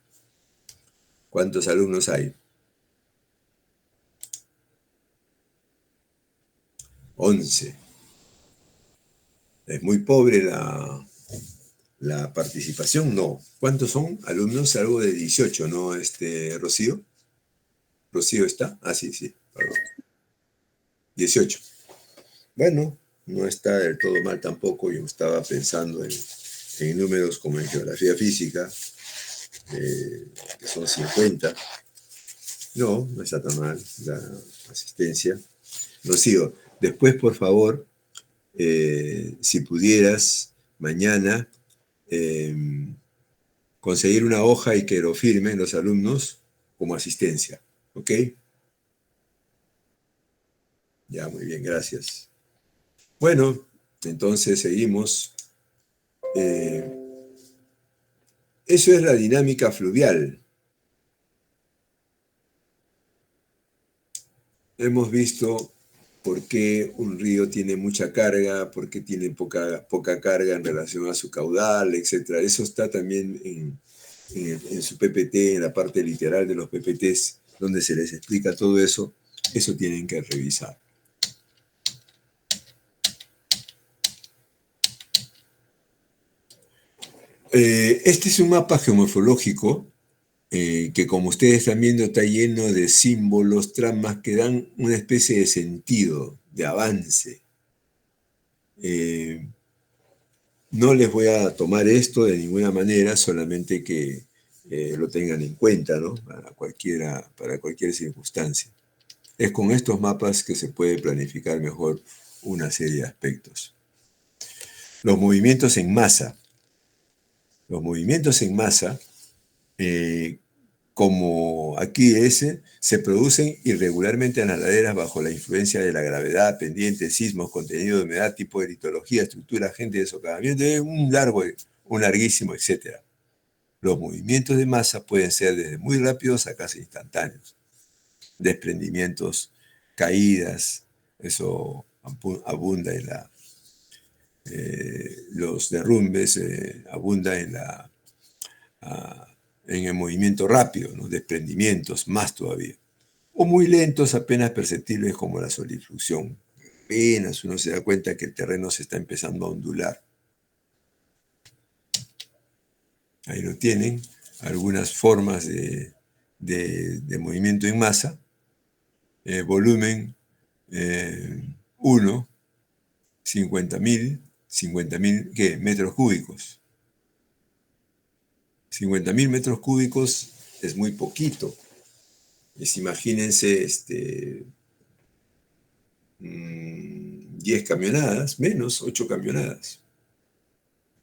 ¿Cuántos alumnos hay? 11. Es muy pobre la participación, no. ¿Cuántos son alumnos? Algo de 18, ¿no, Rocío? ¿Rocío está? Ah, sí, perdón. 18. Bueno, no está del todo mal tampoco. Yo estaba pensando en números como en geografía física, que son 50. No, no está tan mal la asistencia. Rocío, después, por favor, si pudieras, mañana, conseguir una hoja y que lo firmen los alumnos como asistencia. ¿Ok? Ya, muy bien, gracias. Bueno, entonces seguimos. Eso es la dinámica fluvial. Hemos visto por qué un río tiene mucha carga, por qué tiene poca carga en relación a su caudal, etc. Eso está también en su PPT, en la parte literal de los PPTs, donde se les explica todo eso. Eso tienen que revisar. Este es un mapa geomorfológico que, como ustedes están viendo, está lleno de símbolos, tramas que dan una especie de sentido, de avance. No les voy a tomar esto de ninguna manera, solamente que lo tengan en cuenta, ¿no? Para cualquier circunstancia. Es con estos mapas que se puede planificar mejor una serie de aspectos. Los movimientos en masa. Los movimientos en masa, como aquí se producen irregularmente en las laderas bajo la influencia de la gravedad, pendientes, sismos, contenido de humedad, tipo de litología, estructura, agente de socavamiento, un larguísimo, etc. Los movimientos de masa pueden ser desde muy rápidos a casi instantáneos. Desprendimientos, caídas, eso abunda en los derrumbes, abunda en el movimiento rápido, ¿no? Desprendimientos, más todavía. o muy lentos, apenas perceptibles como la solifluxión. Apenas uno se da cuenta que el terreno se está empezando a ondular. Ahí lo tienen, algunas formas de movimiento en masa. Volumen 1, 50.000 ¿qué? Metros cúbicos. 50.000 metros cúbicos es muy poquito. Imagínense 10 camionadas, menos 8 camionadas.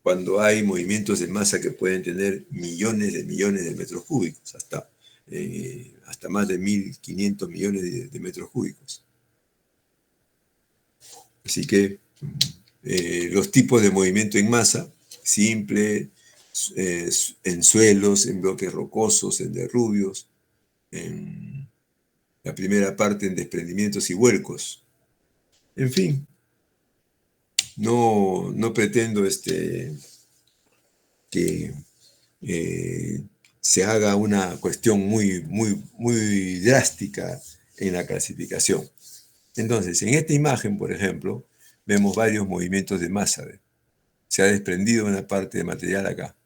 Cuando hay movimientos de masa que pueden tener millones de metros cúbicos, hasta más de 1.500 millones de metros cúbicos. Así que los tipos de movimiento en masa, simple, en suelos, en bloques rocosos, en derrubios, en la primera parte en desprendimientos y vuelcos. En fin, no pretendo que se haga una cuestión muy drástica en la clasificación. Entonces, en esta imagen, por ejemplo, vemos varios movimientos de masa. Se ha desprendido una parte de material acá.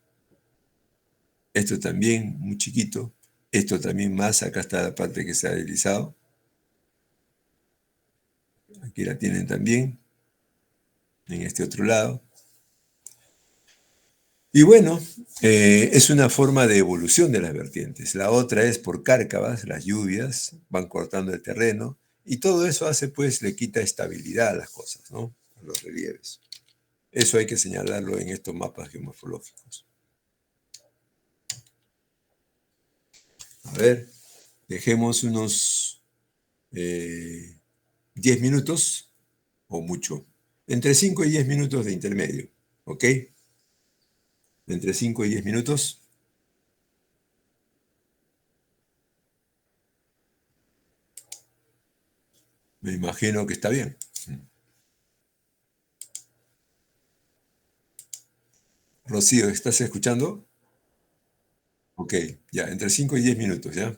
Esto también, muy chiquito. Esto también más, acá está la parte que se ha deslizado. Aquí la tienen también, en este otro lado. Y bueno, es una forma de evolución de las vertientes. La otra es por cárcavas, las lluvias van cortando el terreno, y todo eso hace, pues, le quita estabilidad a las cosas, ¿no? A los relieves. Eso hay que señalarlo en estos mapas geomorfológicos. A ver, dejemos unos 10 minutos o mucho. Entre 5 y 10 minutos de intermedio, ¿ok? Entre 5 y 10 minutos. Me imagino que está bien. Rocío, ¿estás escuchando? Ok, ya, entre 5 y 10 minutos, ¿ya?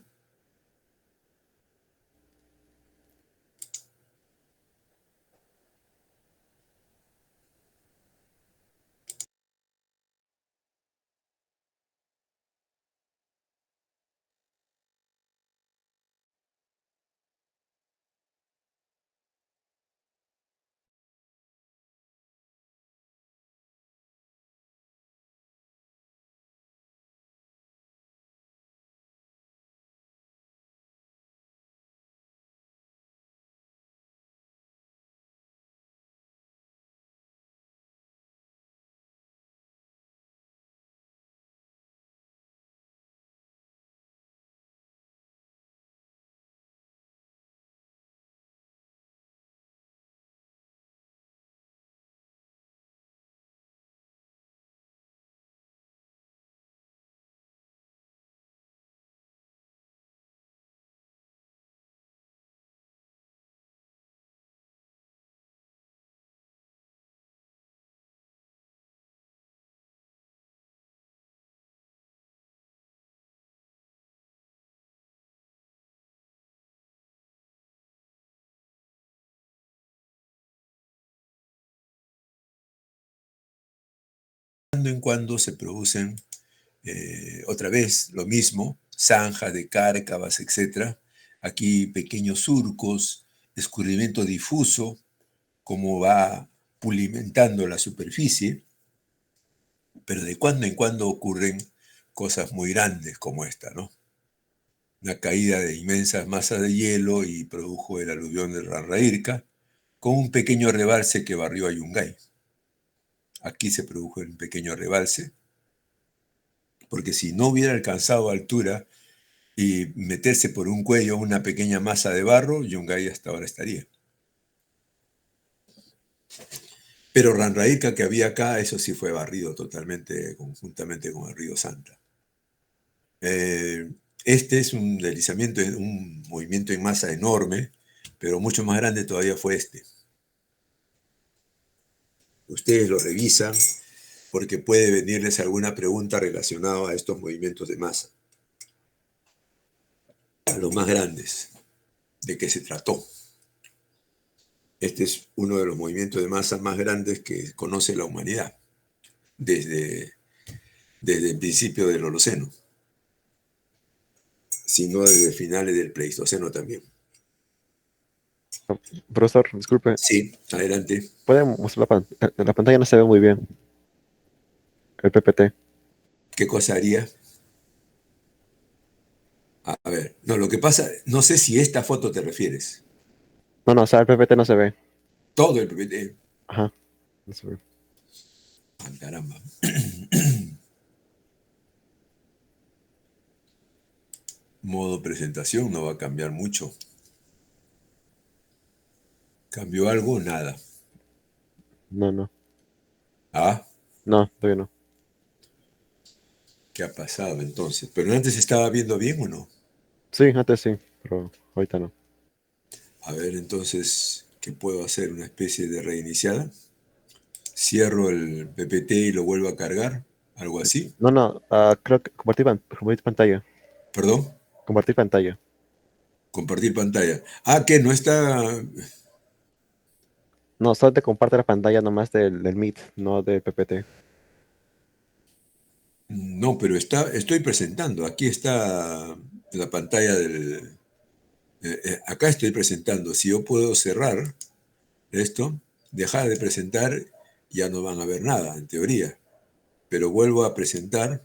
De cuando en cuando se producen otra vez lo mismo, zanjas de cárcavas, etc. Aquí pequeños surcos, escurrimiento difuso, como va pulimentando la superficie, pero de cuando en cuando ocurren cosas muy grandes como esta, ¿no? Una caída de inmensas masas de hielo y produjo el aluvión del Ranrairca, con un pequeño rebalse que barrió a Yungay. Aquí se produjo un pequeño rebalse, porque si no hubiera alcanzado altura y meterse por un cuello una pequeña masa de barro, Yungay hasta ahora estaría. Pero Ranrairca que había acá, eso sí fue barrido totalmente, conjuntamente con el río Santa. Este es un deslizamiento, un movimiento en masa enorme, pero mucho más grande todavía fue este. Ustedes lo revisan porque puede venirles alguna pregunta relacionada a estos movimientos de masa, a los más grandes. de qué se trató. Este es uno de los movimientos de masa más grandes que conoce la humanidad desde, desde el principio del Holoceno, sino desde finales del Pleistoceno también. Profesor, disculpe, Sí, adelante. ¿puede mostrar la pantalla? No se ve muy bien, el PPT. ¿Qué cosa haría? A ver, no, lo que pasa, no sé si esta foto te refieres. No, no, o sea, el PPT no se ve. Todo el PPT. Ajá, no se ve. Ah, caramba. Modo presentación no va a cambiar mucho. ¿Cambió algo? Nada. No, no, Ah, no, todavía no. ¿qué ha pasado entonces? ¿Pero antes estaba viendo bien o no? Sí, antes sí, pero ahorita no. A ver, entonces, ¿qué puedo hacer? ¿Una especie de reiniciada? ¿Cierro el PPT y lo vuelvo a cargar? ¿Algo así? No, no, creo que compartir pantalla. ¿Perdón? Compartir pantalla. Compartir pantalla. Ah, que no está... No, solo te comparte la pantalla nomás del Meet, no del PPT. No, pero estoy presentando. Aquí está la pantalla del... acá estoy presentando. Si yo puedo cerrar esto, dejar de presentar, ya no van a ver nada, en teoría. Pero vuelvo a presentar,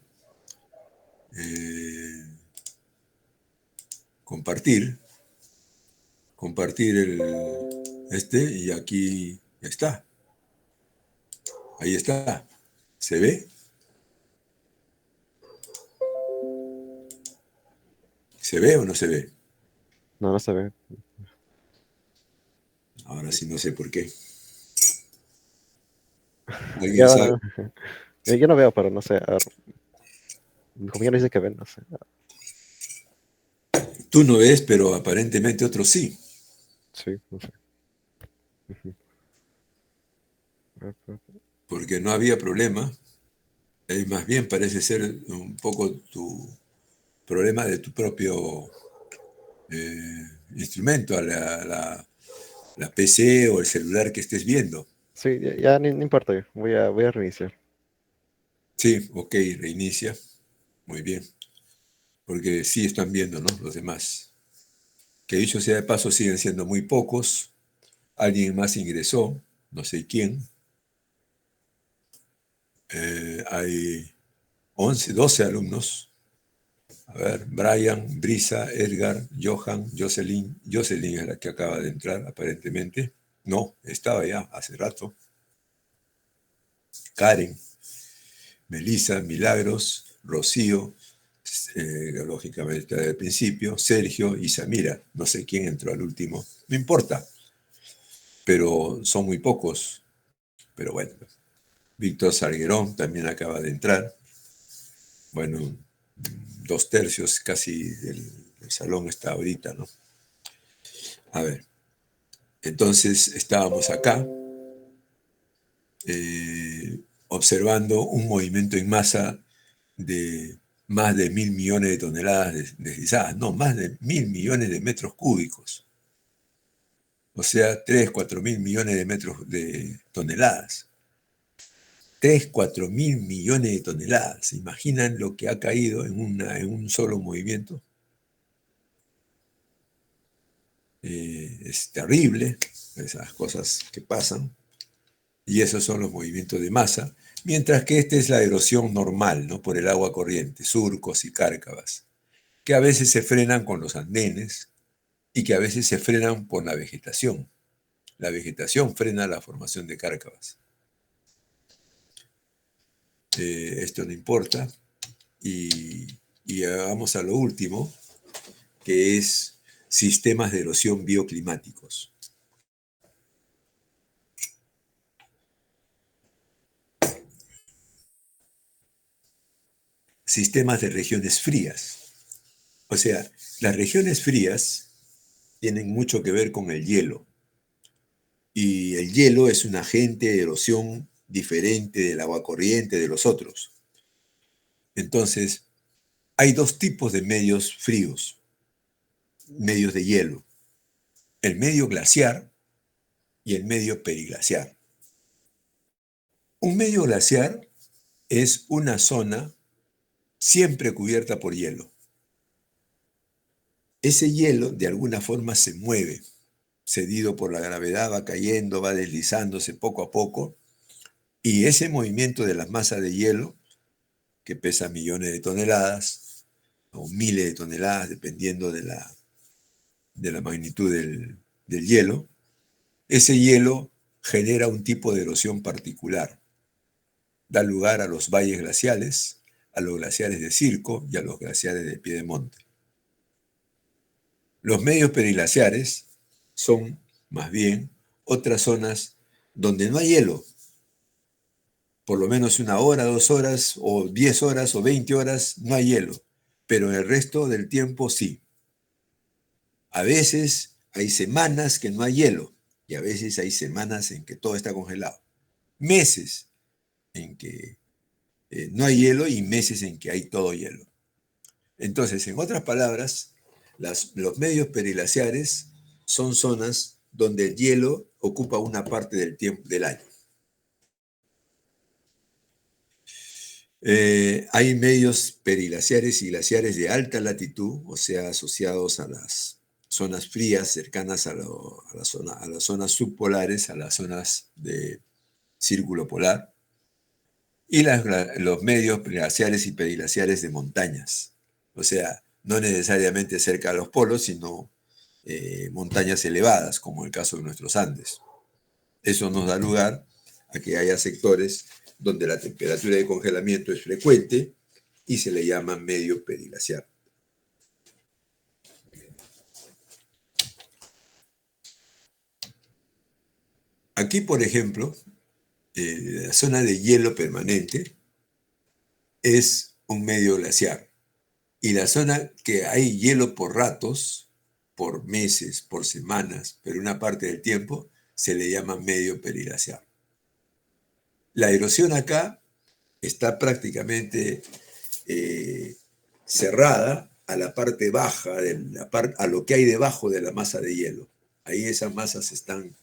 eh, compartir, compartir y aquí está. Ahí está. ¿Se ve? ¿Se ve o no se ve? No, no se ve. Ahora sí no sé por qué. ¿Alguien sabe? Ya, yo no veo, pero no sé. A ver, mi compañero dice que ven, no sé. Tú no ves, pero aparentemente otros sí, Sí, no sé. Ujú. porque no había problema. Más bien parece ser un poco tu problema de tu propio instrumento, la PC o el celular que estés viendo. Sí, ya no importa, voy a reiniciar. Sí, ok, reinicia. Muy bien. Porque sí están viendo, ¿no? Los demás. Que dicho sea de paso, siguen siendo muy pocos. Alguien más ingresó, no sé quién. Hay 11, 12 alumnos. A ver, Brian, Brisa, Edgar, Johan, Jocelyn. Jocelyn es la que acaba de entrar, aparentemente. No, estaba ya hace rato. Karen, Melissa, Milagros, Rocío, lógicamente al principio, Sergio y Samira. No sé quién entró al último. No importa, pero son muy pocos. Pero bueno, Víctor Sarguerón también acaba de entrar. Bueno, 2/3 casi del salón está ahorita, ¿no? A ver, entonces estábamos acá observando un movimiento en masa de más de 1.000 millones de toneladas deslizadas, no, más de 1.000 millones de metros cúbicos, o sea, 3, 4 mil millones de metros de toneladas. 3, 4 mil millones de toneladas. ¿Se imaginan lo que ha caído en un solo movimiento? Es terrible, esas cosas que pasan, y esos son los movimientos de masa, mientras que esta es la erosión normal, ¿no? Por el agua corriente, surcos y cárcavas, que a veces se frenan con los andenes y que a veces se frenan por la vegetación. La vegetación frena la formación de cárcavas. Esto no importa. Y, y vamos a lo último, que es sistemas de erosión bioclimáticos. Sistemas de regiones frías. O sea, las regiones frías tienen mucho que ver con el hielo. Y el hielo es un agente de erosión diferente del agua corriente de los otros. Entonces, hay dos tipos de medios fríos, medios de hielo. el medio glaciar y el medio periglaciar. Un medio glaciar es una zona siempre cubierta por hielo. Ese hielo de alguna forma se mueve, cedido por la gravedad, va cayendo, va deslizándose poco a poco, y ese movimiento de las masas de hielo, que pesa millones de toneladas o miles de toneladas, dependiendo de la magnitud del hielo, ese hielo genera un tipo de erosión particular. Da lugar a los valles glaciales, a los glaciares de circo y a los glaciares de piedemonte. Los medios periglaciares son, más bien, otras zonas donde no hay hielo. Por lo menos 1 hora, 2 horas, o 10 horas, o 20 horas, no hay hielo. Pero el resto del tiempo sí. A veces hay semanas que no hay hielo, y a veces hay semanas en que todo está congelado. Meses en que no hay hielo y meses en que hay todo hielo. Entonces, en otras palabras, los medios periglaciares son zonas donde el hielo ocupa una parte del tiempo del año. Hay medios periglaciares y glaciares de alta latitud, o sea, asociados a las zonas frías cercanas a las zonas subpolares, a las zonas de círculo polar, y los medios glaciares y periglaciares de montañas, o sea, no necesariamente cerca de los polos, sino montañas elevadas, como el caso de nuestros Andes. Eso nos da lugar a que haya sectores donde la temperatura de congelamiento es frecuente y se le llama medio periglaciar. Aquí, por ejemplo, la zona de hielo permanente es un medio glaciar. Y la zona que hay hielo por ratos, por meses, por semanas, pero una parte del tiempo, se le llama medio periglaciar. La erosión acá está prácticamente cerrada a la parte baja, a lo que hay debajo de la masa de hielo. Ahí esas masas se están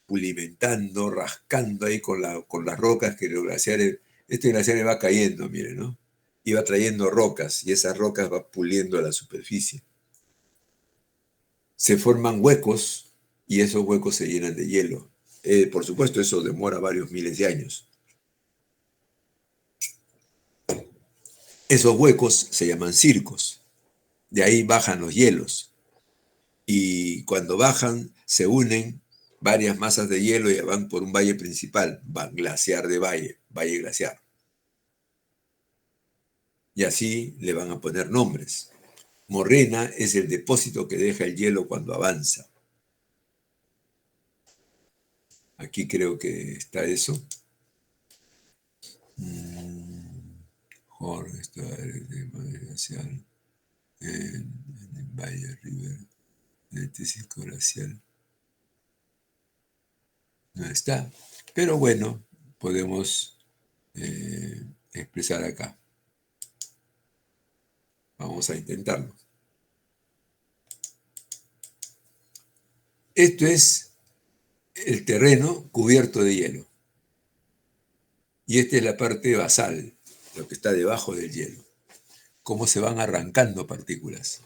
pulimentando, rascando ahí con las rocas que los glaciares, este glaciar va cayendo, miren, ¿no? Y va trayendo rocas, y esas rocas va puliendo a la superficie. Se forman huecos, y esos huecos se llenan de hielo. Por supuesto, eso demora varios miles de años. Esos huecos se llaman circos. De ahí bajan los hielos. Y cuando bajan, se unen varias masas de hielo y van por un valle principal, van glaciar de valle, valle glaciar. Y así le van a poner nombres. Morrena es el depósito que deja el hielo cuando avanza. Aquí creo que está eso. Jorge está el tema glacial en el Valle River, el Tísico glacial. No está, pero bueno, podemos expresar acá. Vamos a intentarlo. Esto es el terreno cubierto de hielo. Y esta es la parte basal, lo que está debajo del hielo. Cómo se van arrancando partículas.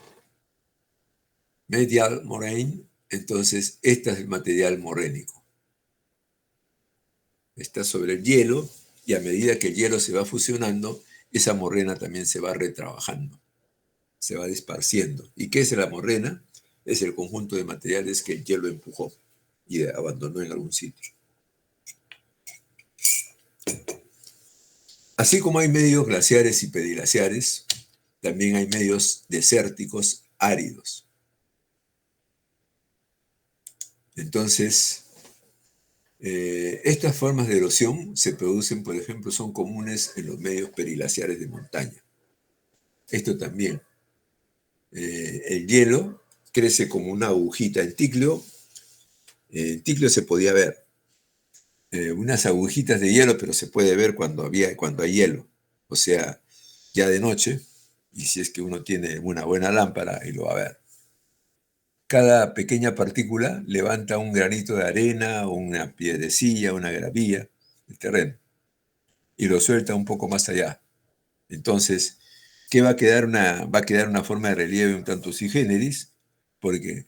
Medial moraine, entonces este es el material morénico. Está sobre el hielo y a medida que el hielo se va fusionando, esa morrena también se va retrabajando, se va desparciendo. ¿Y qué es la morrena? Es el conjunto de materiales que el hielo empujó y abandonó en algún sitio. Así como hay medios glaciares y periglaciares, también hay medios desérticos áridos. Entonces, estas formas de erosión se producen, por ejemplo, son comunes en los medios periglaciares de montaña. Esto también. El hielo crece como una agujita en Ticlio. En Ticlio se podía ver unas agujitas de hielo, pero se puede ver cuando hay hielo. O sea, ya de noche, y si es que uno tiene una buena lámpara, y lo va a ver. cada pequeña partícula levanta un granito de arena o una piedrecilla, una gravilla del terreno y lo suelta un poco más allá. Entonces, ¿qué va a quedar? Va a quedar una forma de relieve un tanto sui generis, porque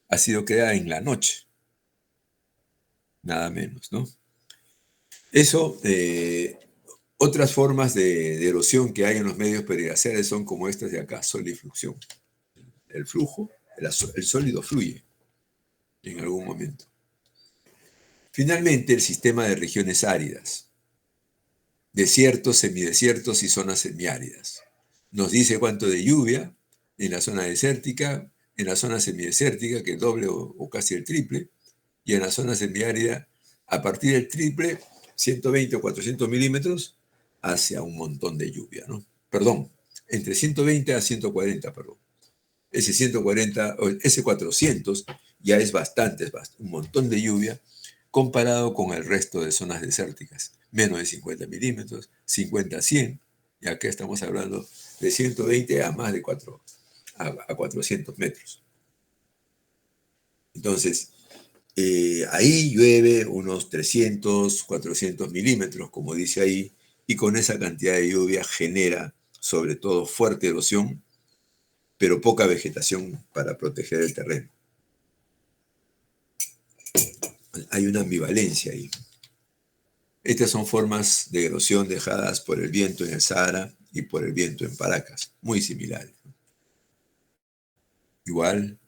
ha sido creada en la noche, nada menos, ¿no? Eso, otras formas de erosión que hay en los medios periglaciares son como estas de acá, solifluxión. El flujo, el sólido fluye en algún momento. Finalmente, el sistema de regiones áridas, desiertos, semidesiertos y zonas semiáridas. Nos dice cuánto de lluvia en la zona desértica, en la zona semidesértica, que es doble o casi el triple, y en la zona semiárida, a partir del triple, 120 o 400 milímetros, hacia un montón de lluvia, ¿no? Perdón, entre 120 a 140, perdón. Ese 140, ese 400 ya es bastante, un montón de lluvia comparado con el resto de zonas desérticas. Menos de 50 milímetros, 50 a 100, y acá estamos hablando de 120 a más de 400 metros. Entonces, ahí llueve unos 300, 400 milímetros, como dice ahí, y con esa cantidad de lluvia genera sobre todo fuerte erosión, pero poca vegetación para proteger el terreno. Hay una ambivalencia ahí. Estas son formas de erosión dejadas por el viento en el Sahara y por el viento en Paracas, muy similares. Igual,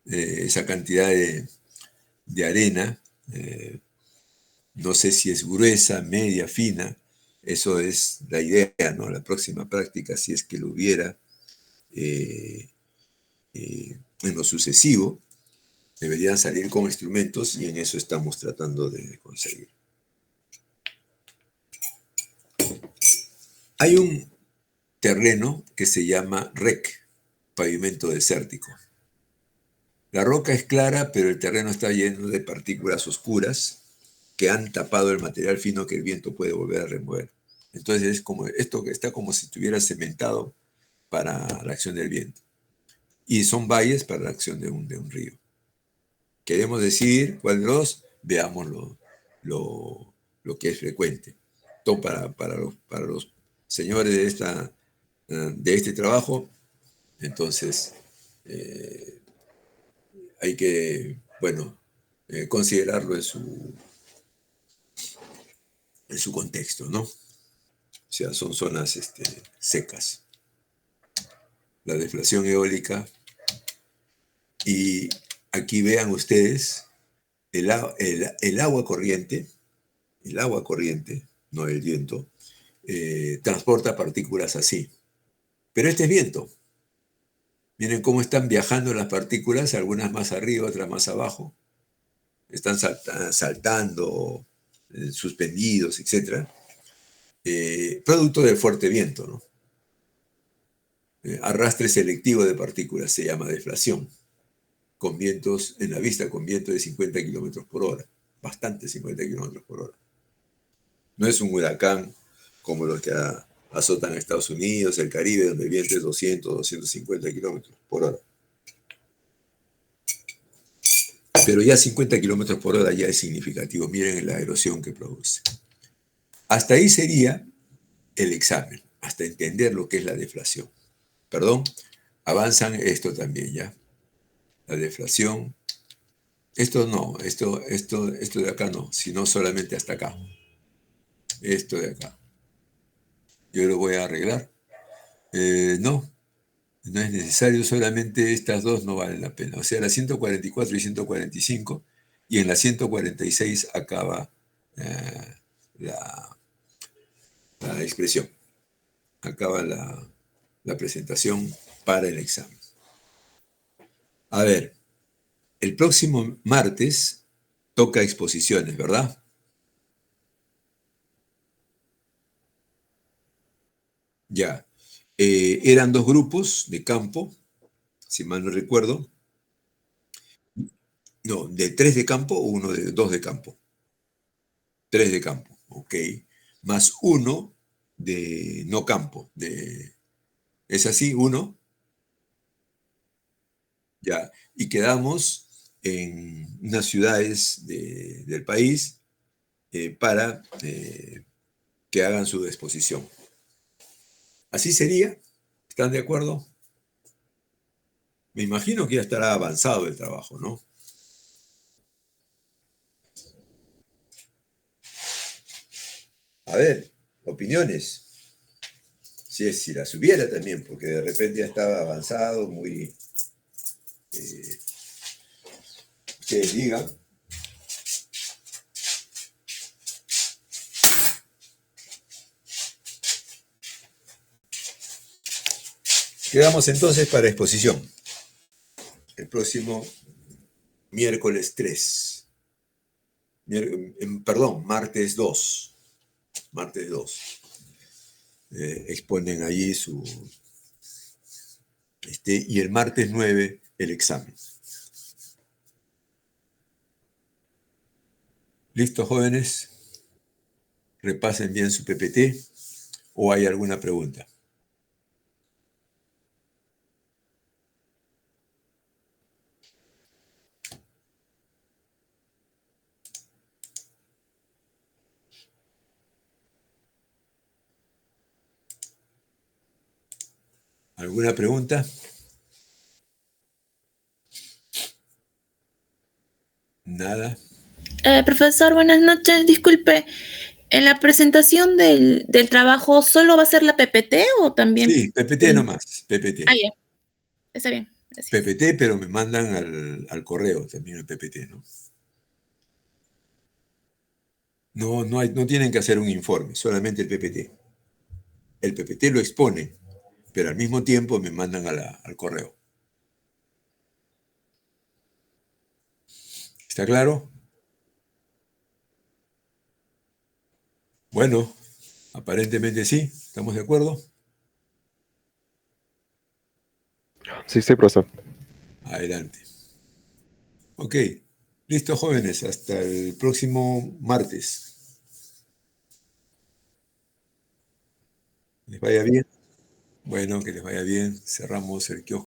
esa cantidad de arena, no sé si es gruesa, media, fina, eso es la idea, ¿no? La próxima práctica, si es que lo hubiera en lo sucesivo, deberían salir con instrumentos y en eso estamos tratando de conseguir. Hay un terreno que se llama REC, pavimento desértico. La roca es clara, pero el terreno está lleno de partículas oscuras que han tapado el material fino que el viento puede volver a remover. Entonces es como esto que está como si estuviera cementado para la acción del viento. Y son valles para la acción de un río. Queremos decidir cuál de los, veamos lo que es frecuente. Todo para los señores de este trabajo, entonces hay que, bueno, considerarlo en su contexto, ¿no? O sea, son zonas secas. La deflación eólica. Y aquí vean ustedes el agua corriente, no el viento, transporta partículas así. Pero este es viento. Miren cómo están viajando las partículas, algunas más arriba, otras más abajo. Están saltando, suspendidos, etc. Producto del fuerte viento, ¿no? Arrastre selectivo de partículas se llama deflación, con vientos en la vista, con vientos de 50 kilómetros por hora, bastante 50 kilómetros por hora. No es un huracán como los que azotan a Estados Unidos, el Caribe, donde el viento es 200, 250 kilómetros por hora. Pero ya 50 kilómetros por hora ya es significativo. Miren la erosión que produce. Hasta ahí sería el examen, hasta entender lo que es la deflación. Perdón, avanzan esto también ya. La deflación. Esto no, esto de acá no, sino solamente hasta acá. Esto de acá. Yo lo voy a arreglar. No es necesario, solamente estas dos no valen la pena. O sea, la 144 y 145, y en la 146 acaba la expresión, acaba la presentación para el examen. A ver, el próximo martes toca exposiciones, ¿verdad? Ya. Eran dos grupos de campo, si mal no recuerdo. No, de 3 de campo o uno de 2 de campo. 3 de campo, ok. Más uno de no campo. ¿Es así? ¿Uno? Ya, y quedamos en unas ciudades del país para que hagan su exposición. ¿Así sería? ¿Están de acuerdo? Me imagino que ya estará avanzado el trabajo, ¿no? A ver, opiniones. Si las hubiera también, porque de repente ya estaba avanzado, muy... ustedes digan. Quedamos entonces para exposición. El próximo miércoles 3. Perdón, martes 2. Martes 2. Exponen allí su... y el martes 9 el examen. ¿Listo, jóvenes? Repasen bien su PPT o hay alguna pregunta. ¿Alguna pregunta? Nada. Profesor, buenas noches. Disculpe, ¿en la presentación del trabajo solo va a ser la PPT o también? Sí, PPT nomás, PPT. Ah, ya. Está bien. Gracias. PPT, pero me mandan al correo también el PPT, ¿no? No tienen que hacer un informe, solamente el PPT. El PPT lo expone, pero al mismo tiempo me mandan al correo. ¿Está claro? Bueno, aparentemente sí. ¿Estamos de acuerdo? Sí, sí, profesor. Adelante. Ok, listo, jóvenes. Hasta el próximo martes. ¿Les vaya bien? Bueno, que les vaya bien. Cerramos el kiosco.